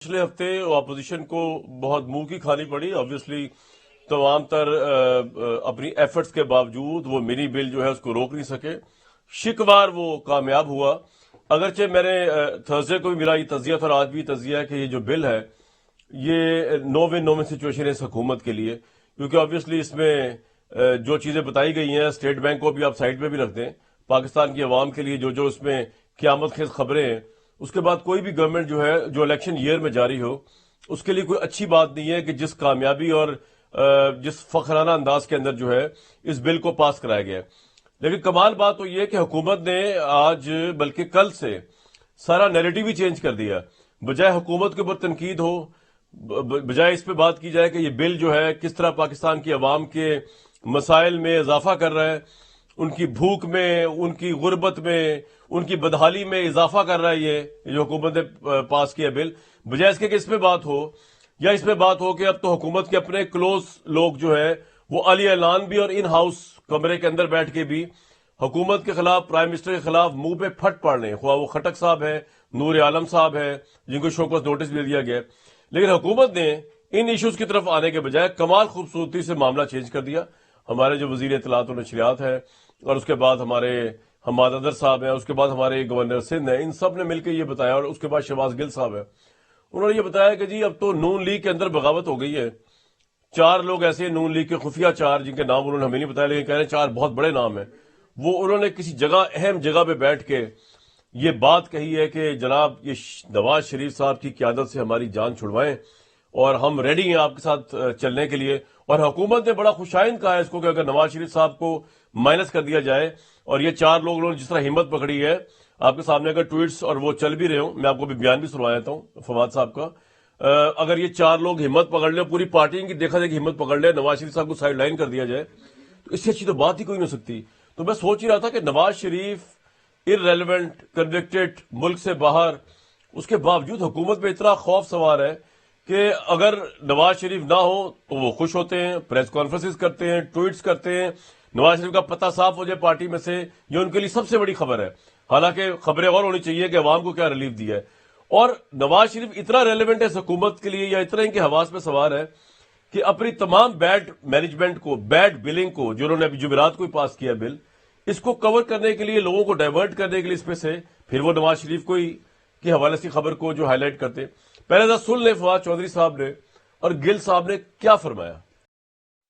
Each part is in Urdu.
پچھلے ہفتے اپوزیشن کو بہت منہ کی کھانی پڑی. آبویسلی تمام تر اپنی ایفرٹس کے باوجود وہ منی بل جو ہے اس کو روک نہیں سکے. شکوار وہ کامیاب ہوا. اگرچہ میں نے تھرسڈے کو بھی میرا یہ تجزیہ تھا اور آج بھی تجزیہ ہے کہ یہ جو بل ہے یہ نو ون سچویشن ہے اس حکومت کے لیے, کیونکہ آبویسلی اس میں جو چیزیں بتائی گئی ہیں, اسٹیٹ بینک کو بھی آپ سائڈ پہ بھی رکھ دیں, پاکستان کی عوام کے لیے جو اس میں قیامت خیز خبریں ہیں, اس کے بعد کوئی بھی گورنمنٹ جو ہے جو الیکشن ایئر میں جاری ہو اس کے لیے کوئی اچھی بات نہیں ہے کہ جس کامیابی اور جس فخرانہ انداز کے اندر جو ہے اس بل کو پاس کرایا گیا. لیکن کمال بات تو یہ کہ حکومت نے آج بلکہ کل سے سارا نیریٹو ہی چینج کر دیا. بجائے حکومت کے اوپر تنقید ہو, بجائے اس پہ بات کی جائے کہ یہ بل جو ہے کس طرح پاکستان کی عوام کے مسائل میں اضافہ کر رہا ہے, ان کی بھوک میں, ان کی غربت میں, ان کی بدحالی میں اضافہ کر رہا ہے یہ جو حکومت نے پاس کیا بل, بجائے اس کے کہ اس پہ بات ہو یا اس پہ بات ہو کہ اب تو حکومت کے اپنے کلوز لوگ جو ہے وہ علی اعلان بھی اور ان ہاؤس کمرے کے اندر بیٹھ کے بھی حکومت کے خلاف, پرائم منسٹر کے خلاف منہ پہ پھٹ پڑ رہے ہیں, خواہ وہ خٹک صاحب ہے, نور عالم صاحب ہے جن کو شوکس نوٹس بھی دیا گیا. لیکن حکومت نے ان ایشوز کی طرف آنے کے بجائے کمال خوبصورتی سے معاملہ چینج کر دیا. ہمارے جو وزیر اطلاعات و نشریات ہے اور اس کے بعد ہمارے حماد اظہر صاحب ہیں, اس کے بعد ہمارے گورنر سندھ ہیں, ان سب نے مل کے یہ بتایا, اور اس کے بعد شہباز گل صاحب ہیں, انہوں نے یہ بتایا کہ جی اب تو نون لیگ کے اندر بغاوت ہو گئی ہے. 4 لوگ ایسے ہیں نون لیگ کے خفیہ 4 جن کے نام انہوں نے ہمیں نہیں بتایا, لیکن کہہ رہے ہیں 4 بہت بڑے نام ہیں. وہ انہوں نے کسی جگہ, اہم جگہ پہ بیٹھ کے یہ بات کہی ہے کہ جناب یہ نواز شریف صاحب کی قیادت سے ہماری جان چھڑوائیں اور ہم ریڈی ہیں آپ کے ساتھ چلنے کے لیے. اور حکومت نے بڑا خوشائند کہا ہے اس کو کہ اگر نواز شریف صاحب کو مائنس کر دیا جائے, اور یہ 4 لوگ انہوں نے جس طرح ہمت پکڑی ہے, آپ کے سامنے اگر ٹویٹس اور وہ چل بھی رہے ہوں, میں آپ کو بھی بیان بھی سنوا دیتا ہوں فواد صاحب کا, اگر یہ 4 لوگ ہمت پکڑ لیں, پوری پارٹی کی دیکھا جائے کہ ہمت پکڑ لیں, نواز شریف صاحب کو سائڈ لائن کر دیا جائے, تو اس سے اچھی تو بات ہی کوئی نہیں ہو سکتی. تو میں سوچ ہی رہا تھا کہ نواز شریف ارریلیونٹ, کنوکٹڈ, ملک سے باہر, اس کے باوجود حکومت پہ اتنا خوف سوار ہے کہ اگر نواز شریف نہ ہو تو وہ خوش ہوتے ہیں, پریس کانفرنسز کرتے ہیں, ٹویٹس کرتے ہیں, نواز شریف کا پتہ صاف ہو جائے پارٹی میں سے, یہ ان کے لیے سب سے بڑی خبر ہے. حالانکہ خبریں اور ہونی چاہیے کہ عوام کو کیا ریلیف دیا ہے. اور نواز شریف اتنا ریلیونٹ ہے اس حکومت کے لیے, یا اتنا ان کے حواس میں سوار ہے کہ اپنی تمام بیڈ مینجمنٹ کو, بیڈ بلنگ کو, جو انہوں نے ابھی جمعرات کو ہی پاس کیا بل, اس کو کور کرنے کے لیے, لوگوں کو ڈائیورٹ کرنے کے لیے اس پہ سے پھر وہ نواز شریف کو ہی کے حوالے سے خبر کو جو ہائی لائٹ کرتے. پہلے ذرا سن لیں فواد چودھری صاحب نے اور گل صاحب نے کیا فرمایا.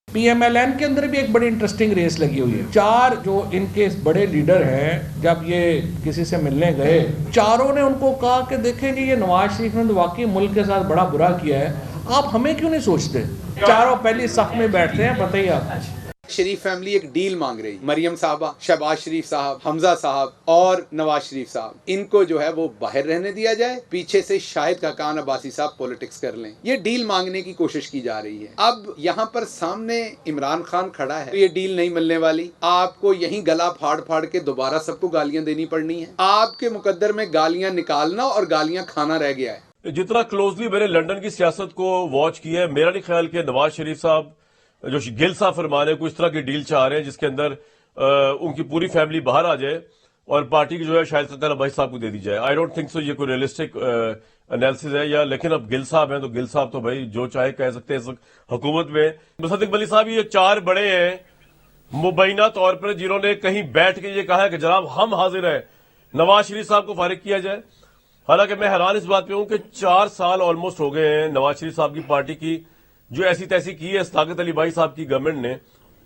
پی ایم ایل این کے اندر بھی ایک بڑی انٹرسٹنگ ریس لگی ہوئی ہے. 4 جو ان کے بڑے لیڈر ہیں, جب یہ کسی سے ملنے گئے, 4 نے ان کو کہا کہ دیکھیں جی یہ نواز شریف نے تو واقعی ملک کے ساتھ بڑا برا کیا ہے, آپ ہمیں کیوں نہیں سوچتے. 4 پہلی صف میں بیٹھتے ہیں, بتائیے آپ. شریف فیملی ایک ڈیل مانگ رہی, مریم صاحبہ, شہباز شریف صاحب, حمزہ صاحب اور نواز شریف صاحب, ان کو جو ہے وہ باہر رہنے دیا جائے, پیچھے سے شاہد خاقان عباسی صاحب پولیٹکس کر لیں. یہ ڈیل مانگنے کی کوشش کی جا رہی ہے. اب یہاں پر سامنے عمران خان کھڑا ہے, تو یہ ڈیل نہیں ملنے والی. آپ کو یہیں گلا پھاڑ پھاڑ کے دوبارہ سب کو گالیاں دینی پڑنی ہیں. آپ کے مقدر میں گالیاں نکالنا اور گالیاں کھانا رہ گیا ہے. جتنا کلوزلی میں نے لنڈن کی سیاست کو واچ کیا ہے, میرا نہیں خیال کہ نواز شریف صاحب جو گل صاحب فرما رہے ہیں کوئی اس طرح کی ڈیل چاہ رہے ہیں جس کے اندر ان کی پوری فیملی باہر آ جائے اور پارٹی کی جو ہے شاید خاقان عباسی صاحب کو دے دی جائے. آئی ڈونٹ تھنک سو یہ کوئی ریئلسٹک انالیسز ہے. یا لیکن اب گل صاحب ہیں تو گل صاحب تو بھائی جو چاہے کہہ سکتے ہیں حکومت میں. مصدق ملی صاحب یہ 4 بڑے ہیں مبینہ طور پر جنہوں نے کہیں بیٹھ کے یہ کہا ہے کہ جناب ہم حاضر ہیں نواز شریف صاحب کو فارغ کیا جائے. حالانکہ میں حیران اس بات پہ ہوں کہ 4 سال آلموسٹ ہو گئے ہیں نواز شریف صاحب کی پارٹی کی جو ایسی تیسی کی ہے صداقت علی بھائی صاحب کی گورنمنٹ نے,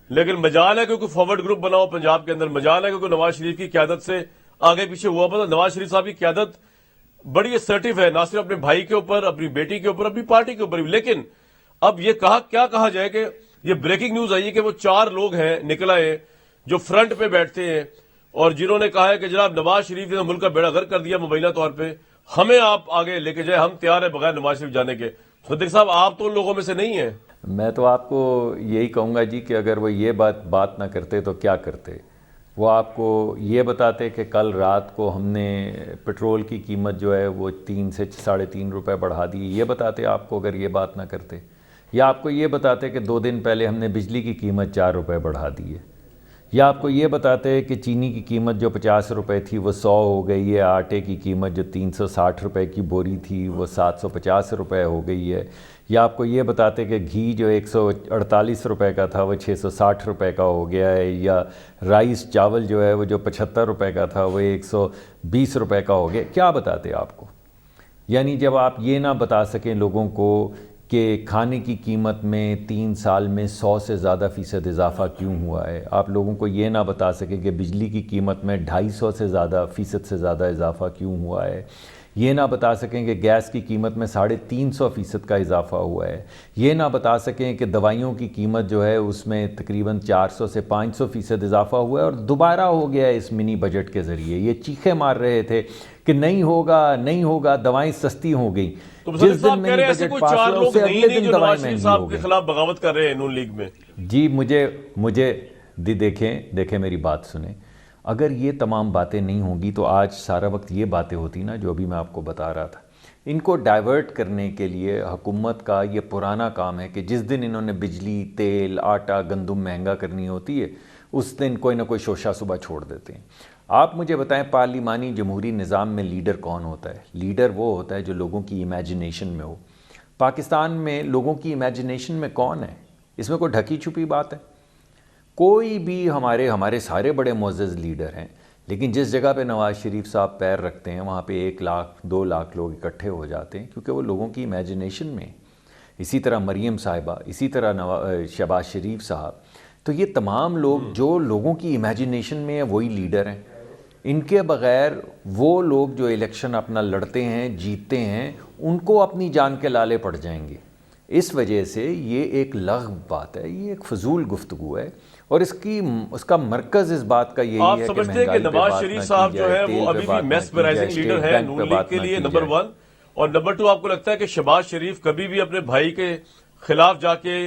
لیکن مجال ہے کہ کوئی فارورڈ گروپ بناؤ پنجاب کے اندر, مجال ہے کہ کوئی نواز شریف کی قیادت سے آگے پیچھے ہوا. پتہ نواز شریف صاحب کی قیادت بڑی اسرٹیو ہے, نہ صرف اپنے بھائی کے اوپر, اپنی بیٹی کے اوپر, اپنی پارٹی کے اوپر بھی. لیکن اب یہ کیا کہا جائے کہ یہ بریکنگ نیوز آئی ہے کہ وہ 4 لوگ ہیں نکل آئے جو فرنٹ پہ بیٹھتے ہیں اور جنہوں نے کہا ہے کہ جناب نواز شریف نے ملک کا بیڑا غرق کر دیا مبینہ طور پہ, ہمیں آپ آگے لے کے جائیں, ہم تیار ہیں بغیر نواز شریف جانے کے. صدیق صاحب آپ تو ان لوگوں میں سے نہیں ہیں. میں تو آپ کو یہی کہوں گا جی کہ اگر وہ یہ بات نہ کرتے تو کیا کرتے. وہ آپ کو یہ بتاتے کہ کل رات کو ہم نے پٹرول کی قیمت جو ہے وہ 3 سے 3.5 روپے بڑھا دی, یہ بتاتے آپ کو اگر یہ بات نہ کرتے. یا آپ کو یہ بتاتے کہ 2 دن پہلے ہم نے بجلی کی قیمت 4 روپے بڑھا دی ہے. یا آپ کو یہ بتاتے ہیں کہ چینی کی قیمت جو 50 روپے تھی وہ 100 ہو گئی ہے، آٹے کی قیمت جو 360 روپے کی بوری تھی وہ 750 روپے ہو گئی ہے، یا آپ کو یہ بتاتے کہ گھی جو 148 روپے کا تھا وہ 660 روپے کا ہو گیا ہے، یا رائس چاول جو ہے وہ جو 75 روپے کا تھا وہ 120 روپے کا ہو گیا. کیا بتاتے آپ کو؟ یعنی جب آپ یہ نہ بتا سکیں لوگوں کو کہ کھانے کی قیمت میں 3 سال میں 100 سے زیادہ فیصد اضافہ کیوں ہوا ہے، آپ لوگوں کو یہ نہ بتا سکیں کہ بجلی کی قیمت میں 250 سے زیادہ فیصد سے زیادہ اضافہ کیوں ہوا ہے، یہ نہ بتا سکیں کہ گیس کی قیمت میں 350% کا اضافہ ہوا ہے، یہ نہ بتا سکیں کہ دوائیوں کی قیمت جو ہے اس میں تقریباً 400 سے 500% اضافہ ہوا ہے، اور دوبارہ ہو گیا ہے اس منی بجٹ کے ذریعے. یہ چیخیں مار رہے تھے کہ نہیں ہوگا نہیں ہوگا، دوائیں سستی ہو گئی. تو مصدق صاحب کہہ رہے ہیں ایسے بجٹ کوئی پاس 4 ہوا لوگ اس سے نہیں اگلے نہیں دن جو دوائیں نواز شریف مہنگی صاحب ہو کے گئی. خلاف بغاوت کر رہے ہیں نون لیگ میں. جی مجھے دیکھیں میری بات سنیں. اگر یہ تمام باتیں نہیں ہوں گی تو آج سارا وقت یہ باتیں ہوتی نا جو ابھی میں آپ کو بتا رہا تھا. ان کو ڈائیورٹ کرنے کے لیے حکومت کا یہ پرانا کام ہے کہ جس دن انہوں نے بجلی، تیل، آٹا، گندم مہنگا کرنی ہوتی ہے اس دن کوئی نہ کوئی شوشہ صبح چھوڑ دیتے ہیں. آپ مجھے بتائیں پارلیمانی جمہوری نظام میں لیڈر کون ہوتا ہے؟ لیڈر وہ ہوتا ہے جو لوگوں کی امیجنیشن میں ہو. پاکستان میں لوگوں کی امیجنیشن میں کون ہے؟ اس میں کوئی ڈھکی چھپی بات ہے؟ کوئی بھی ہمارے سارے بڑے معزز لیڈر ہیں، لیکن جس جگہ پہ نواز شریف صاح پیر رکھتے ہیں وہاں پہ 1 لاکھ 2 لاکھ لوگ اکٹھے ہو جاتے ہیں کیونکہ وہ لوگوں کی امیجنیشن میں. اسی طرح مریم صاحبہ، اسی طرح شہباز شریف صاحب. تو یہ تمام لوگ جو لوگوں کی امیجنیشن میں ہیں وہی لیڈر ہیں. ان کے بغیر وہ لوگ جو الیکشن اپنا لڑتے ہیں، جیتتے ہیں، ان کو اپنی جان کے لالے پڑ جائیں گے. اس وجہ سے یہ ایک لغو بات ہے، یہ ایک فضول گفتگو ہے، اور اس کا مرکز اس بات کا یہی آپ ہے کہ سمجھتے ہیں کہ مہنگائی پہ نواز بات شریف نہ صاحب کی جو جائے، ہے تیل وہ پہ ابھی بھی بات نہ کی میسمرائزنگ جائے، لیڈر اسٹیٹ ہے بینک نون پہ لیگ بات کے نہ لیے کی نمبر جائے. 1، اور نمبر 2 آپ کو لگتا ہے کہ شہباز شریف کبھی بھی اپنے بھائی کے خلاف جا کے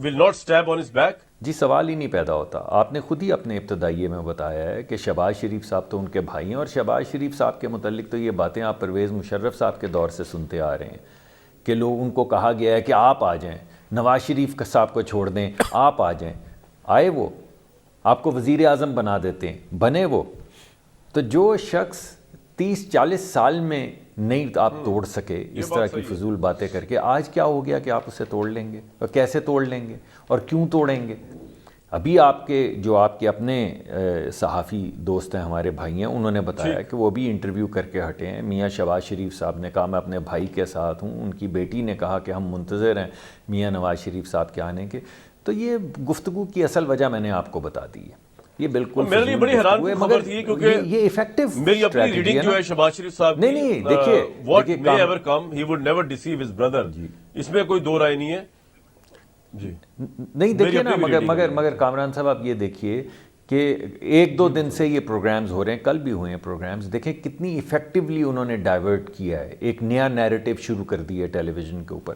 will not step on his back? جی سوال ہی نہیں پیدا ہوتا. آپ نے خود ہی اپنے ابتدائیے میں بتایا ہے کہ شہباز شریف صاحب تو ان کے بھائی ہیں، اور شہباز شریف صاحب کے متعلق تو یہ باتیں آپ پرویز مشرف صاحب کے دور سے سنتے آ رہے ہیں کہ لوگ ان کو کہا گیا ہے کہ آپ آ جائیں، نواز شریف صاحب کو چھوڑ دیں، آپ آ جائیں. آئے وہ؟ آپ کو وزیر اعظم بنا دیتے ہیں، بنے وہ؟ تو جو شخص 30-40 سال میں نہیں آپ توڑ سکے اس طرح کی فضول باتیں کر کے، آج کیا ہو گیا کہ آپ اسے توڑ لیں گے؟ اور کیسے توڑ لیں گے اور کیوں توڑیں گے؟ ابھی آپ کے اپنے صحافی دوست ہیں، ہمارے بھائی ہیں، انہوں نے بتایا کہ وہ بھی انٹرویو کر کے ہٹے ہیں. میاں شہباز شریف صاحب نے کہا میں اپنے بھائی کے ساتھ ہوں، ان کی بیٹی نے کہا کہ ہم منتظر ہیں میاں نواز شریف صاحب کے آنے کے. تو یہ گفتگو کی اصل وجہ میں نے آپ کو بتا دی ہے. یہ بالکل میرے لیے بڑی حیران کن خبر تھی کیونکہ یہ ایفیکٹو میری اپنی ریڈنگ جو ہے شہباز شریف صاحب کی، نہیں دیکھیے what may ever come he would never deceive his brother, اس میں کوئی دو رائے نہیں ہے. جی نہیں دیکھیے نا، مگر کامران صاحب آپ یہ دیکھیے کہ 1-2 دن سے یہ پروگرامز ہو رہے ہیں، کل بھی ہوئے ہیں پروگرامز، دیکھیں کتنی ایفیکٹیولی انہوں نے ڈائیورٹ کیا ہے، ایک نیا نیریٹو شروع کر دیا ہے ٹیلی ویژن کے اوپر.